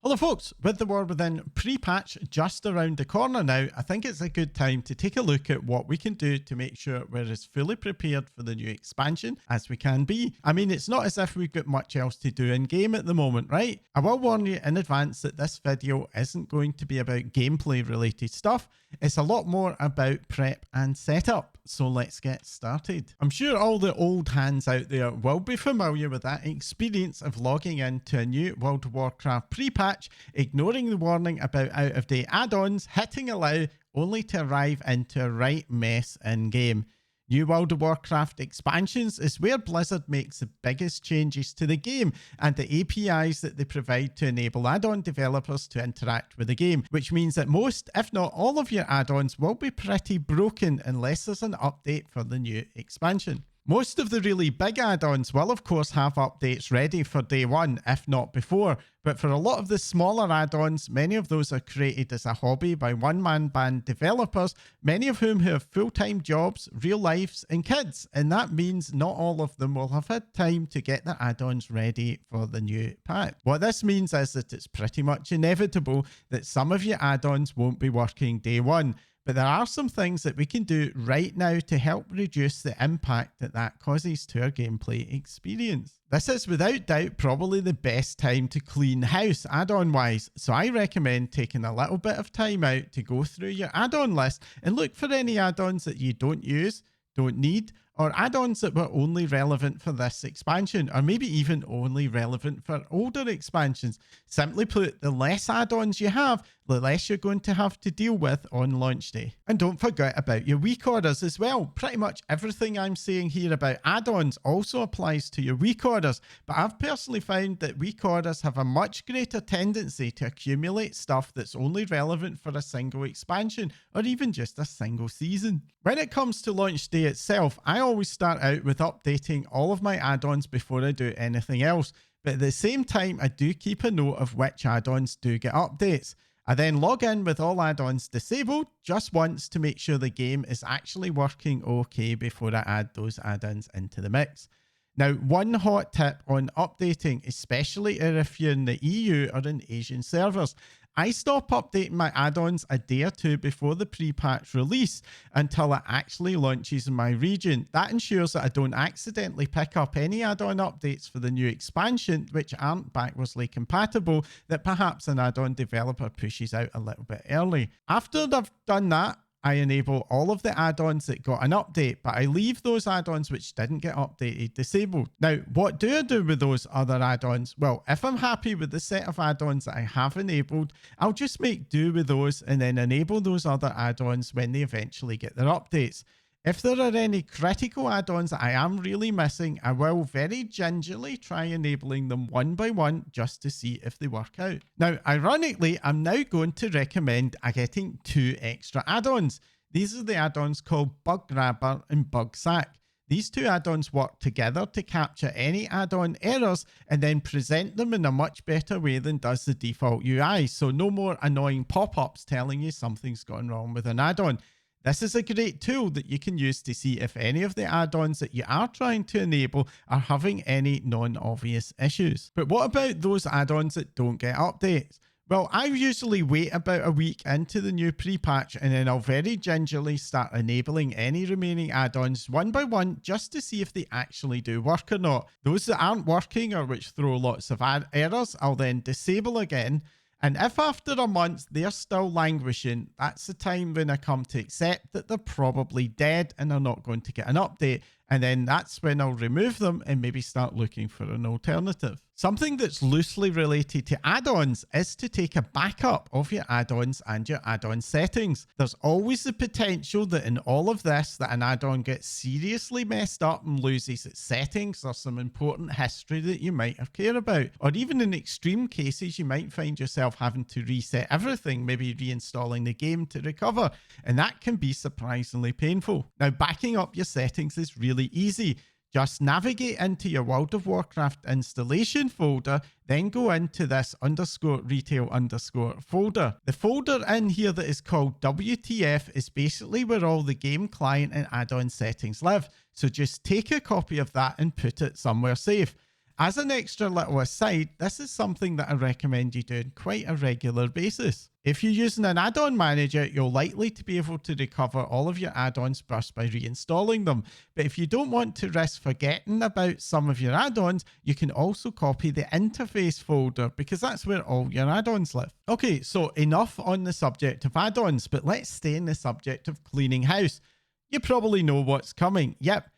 Hello folks, with the War Within pre-patch just around the corner now, I think it's a good time to take a look at what we can do to make sure we're as fully prepared for the new expansion as we can be. I mean, it's not as if we've got much else to do in game at the moment, right? I will warn you in advance that this video isn't going to be about gameplay related stuff. It's a lot more about prep and setup. So let's get started. I'm sure all the old hands out there will be familiar with that experience of logging into a new World of Warcraft pre-patch, ignoring the warning about out-of-date add-ons, hitting allow, only to arrive into a right mess in game. New World of Warcraft expansions is where Blizzard makes the biggest changes to the game and the APIs that they provide to enable add-on developers to interact with the game, which means that most, if not all of your add-ons will be pretty broken unless there's an update for the new expansion. Most of the really big add-ons will of course have updates ready for day one, if not before, but for a lot of the smaller add-ons, many of those are created as a hobby by one-man band developers, many of whom have full-time jobs, real lives and kids, and that means not all of them will have had time to get their add-ons ready for the new patch. What this means is that it's pretty much inevitable that some of your add-ons won't be working day one. But there are some things that we can do right now to help reduce the impact that causes to our gameplay experience. This is without doubt probably the best time to clean house add-on wise, so I recommend taking a little bit of time out to go through your add-on list and look for any add-ons that you don't use, don't need, or add-ons that were only relevant for this expansion, or maybe even only relevant for older expansions. Simply put, the less add-ons you have, the less you're going to have to deal with on launch day. And don't forget about your week orders as well. Pretty much everything I'm saying here about add-ons also applies to your week orders, but I've personally found that week orders have a much greater tendency to accumulate stuff that's only relevant for a single expansion, or even just a single season. When it comes to launch day itself, I always start out with updating all of my add-ons before I do anything else, but at the same time I do keep a note of which add-ons do get updates. I then log in with all add-ons disabled just once to make sure the game is actually working okay before I add those add-ins into the mix. Now, one hot tip on updating, especially if you're in the EU or in Asian servers, I stop updating my add-ons a day or two before the pre-patch release until it actually launches in my region. That ensures that I don't accidentally pick up any add-on updates for the new expansion which aren't backwardsly compatible that perhaps an add-on developer pushes out a little bit early. After I've done that, I enable all of the add-ons that got an update, but I leave those add-ons which didn't get updated disabled. Now, what do I do with those other add-ons? Well, if I'm happy with the set of add-ons that I have enabled, I'll just make do with those and then enable those other add-ons when they eventually get their updates. If there are any critical add-ons that I am really missing, I will very gingerly try enabling them one by one just to see if they work out. Now, ironically, I'm now going to recommend getting 2 extra add-ons. These are the add-ons called Bug Grabber and Bug Sack. These 2 add-ons work together to capture any add-on errors and then present them in a much better way than does the default UI, so no more annoying pop-ups telling you something's gone wrong with an add-on. This is a great tool that you can use to see if any of the add-ons that you are trying to enable are having any non-obvious issues. But what about those add-ons that don't get updates? Well, I usually wait about a week into the new pre-patch and then I'll very gingerly start enabling any remaining add-ons one by one just to see if they actually do work or not. Those that aren't working or which throw lots of errors, I'll then disable again. And if after a month they're still languishing, that's the time when I come to accept that they're probably dead and are not going to get an update. And then that's when I'll remove them and maybe start looking for an alternative. Something that's loosely related to add-ons is to take a backup of your add-ons and your add-on settings. There's always the potential that in all of this that an add-on gets seriously messed up and loses its settings or some important history that you might have cared about. Or even in extreme cases, you might find yourself having to reset everything, maybe reinstalling the game to recover. And that can be surprisingly painful. Now, backing up your settings is really easy. Just navigate into your World of Warcraft installation folder, then go into this _retail_ folder. The folder in here that is called WTF is basically where all the game client and add-on settings live. So just take a copy of that and put it somewhere safe. As an extra little aside, this is something that I recommend you do on quite a regular basis. If you're using an add-on manager, you're likely to be able to recover all of your add-ons just by reinstalling them. But if you don't want to risk forgetting about some of your add-ons, you can also copy the interface folder because that's where all your add-ons live. Okay, so enough on the subject of add-ons, but let's stay in the subject of cleaning house. You probably know what's coming. Yep.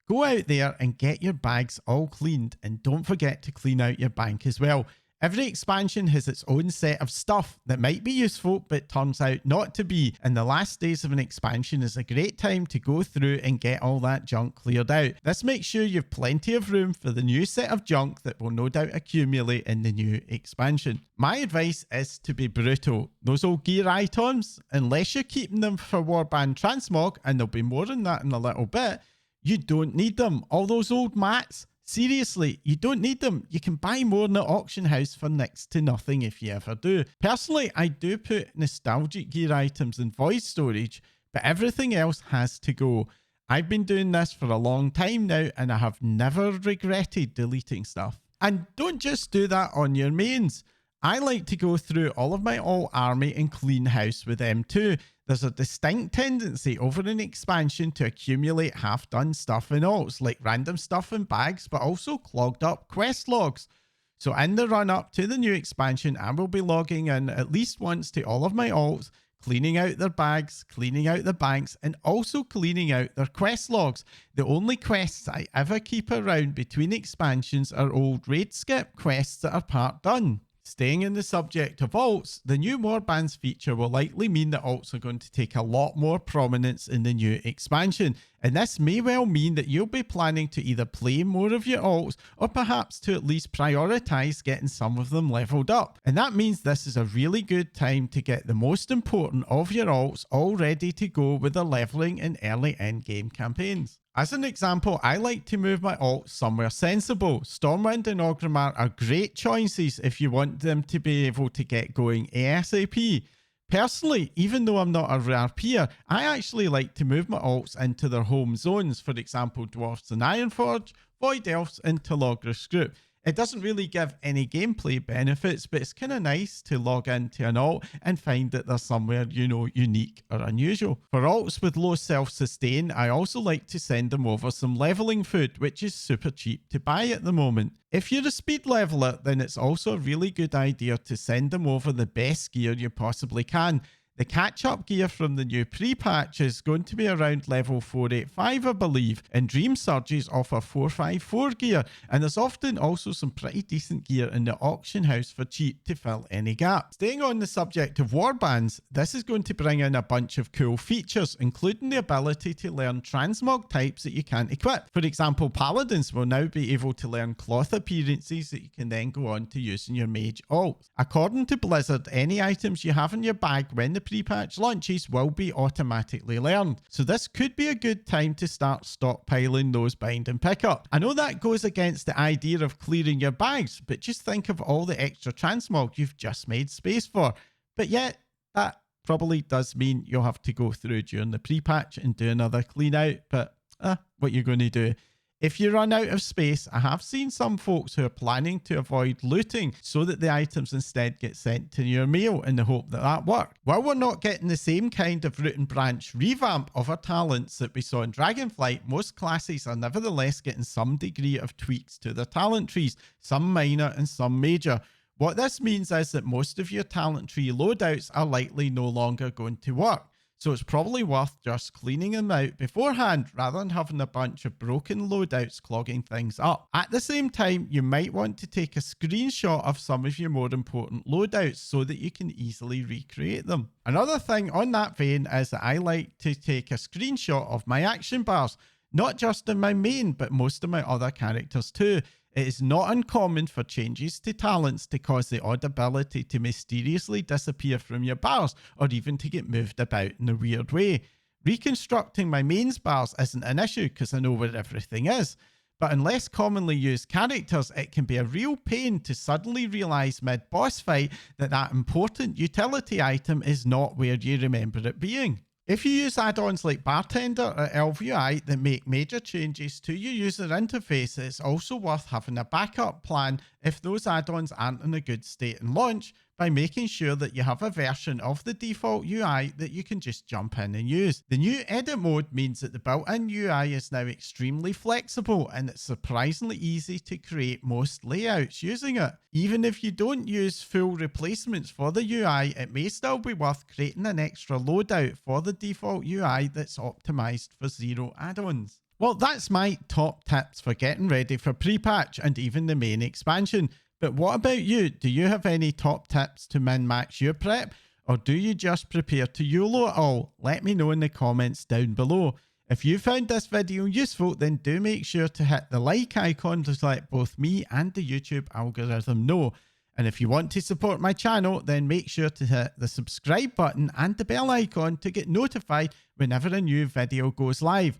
Go out there and get your bags all cleaned, and don't forget to clean out your bank as well. Every expansion has its own set of stuff that might be useful but turns out not to be, and the last days of an expansion is a great time to go through and get all that junk cleared out. This makes sure you've plenty of room for the new set of junk that will no doubt accumulate in the new expansion. My advice is to be brutal. Those old gear items, unless you're keeping them for Warband Transmog, and there'll be more on that in a little bit, you don't need them. All those old mats, seriously, you don't need them. You can buy more in the auction house for next to nothing if you ever do. Personally, I do put nostalgic gear items in void storage, but everything else has to go. I've been doing this for a long time now, and I have never regretted deleting stuff. And don't just do that on your mains. I like to go through all of my alt army and clean house with them too. There's a distinct tendency over an expansion to accumulate half-done stuff in alts, like random stuff in bags, but also clogged up quest logs. So in the run-up to the new expansion, I will be logging in at least once to all of my alts, cleaning out their bags, cleaning out the banks, and also cleaning out their quest logs. The only quests I ever keep around between expansions are old raid skip quests that are part done. Staying in the subject of alts, the new warbands feature will likely mean that alts are going to take a lot more prominence in the new expansion, and this may well mean that you'll be planning to either play more of your alts or perhaps to at least prioritize getting some of them leveled up. And that means this is a really good time to get the most important of your alts all ready to go with the leveling in early end-game campaigns. As an example, I like to move my alts somewhere sensible. Stormwind and Orgrimmar are great choices if you want them to be able to get going ASAP. Personally, even though I'm not a RPer, I actually like to move my alts into their home zones, for example Dwarfs and Ironforge, Void Elves and Telogris Group. It doesn't really give any gameplay benefits, but it's kind of nice to log into an alt and find that there's somewhere, you know, unique or unusual. For alts with low self-sustain, I also like to send them over some leveling food, which is super cheap to buy at the moment. If you're a speed leveler, then it's also a really good idea to send them over the best gear you possibly can. The catch-up gear from the new pre-patch is going to be around level 485, I believe, and Dream Surges offer 454 gear, and there's often also some pretty decent gear in the auction house for cheap to fill any gap. Staying on the subject of warbands, this is going to bring in a bunch of cool features, including the ability to learn transmog types that you can't equip. For example, Paladins will now be able to learn cloth appearances that you can then go on to use in your mage alts. According to Blizzard, any items you have in your bag when the pre-patch launches will be automatically learned. So this could be a good time to start stockpiling those bind and pick up. I know that goes against the idea of clearing your bags, but just think of all the extra transmog you've just made space for. But yet, that probably does mean you'll have to go through during the pre-patch and do another clean out, but what you're going to do. If you run out of space, I have seen some folks who are planning to avoid looting so that the items instead get sent to your mail in the hope that that works. While we're not getting the same kind of root and branch revamp of our talents that we saw in Dragonflight, most classes are nevertheless getting some degree of tweaks to their talent trees, some minor and some major. What this means is that most of your talent tree loadouts are likely no longer going to work. So it's probably worth just cleaning them out beforehand rather than having a bunch of broken loadouts clogging things up. At the same time, you might want to take a screenshot of some of your more important loadouts so that you can easily recreate them. Another thing on that vein is that I like to take a screenshot of my action bars, not just in my main, but most of my other characters too. It is not uncommon for changes to talents to cause the odd ability to mysteriously disappear from your bars or even to get moved about in a weird way. Reconstructing my mains bars isn't an issue because I know where everything is, but in less commonly used characters it can be a real pain to suddenly realise mid-boss fight that that important utility item is not where you remember it being. If you use add-ons like Bartender or ElvUI that make major changes to your user interface, it's also worth having a backup plan if those add-ons aren't in a good state in launch, by making sure that you have a version of the default UI that you can just jump in and use. The new edit mode means that the built-in UI is now extremely flexible, and it's surprisingly easy to create most layouts using it. Even if you don't use full replacements for the UI, it may still be worth creating an extra loadout for the default UI that's optimized for zero add-ons. Well, that's my top tips for getting ready for pre-patch and even the main expansion. But what about you? Do you have any top tips to min-max your prep? Or do you just prepare to YOLO it all? Let me know in the comments down below. If you found this video useful, then do make sure to hit the like icon to let both me and the YouTube algorithm know. And if you want to support my channel, then make sure to hit the subscribe button and the bell icon to get notified whenever a new video goes live.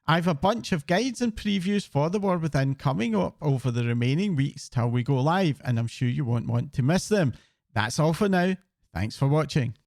I have a bunch of guides and previews for the War Within coming up over the remaining weeks till we go live, and I'm sure you won't want to miss them. That's all for now. Thanks for watching.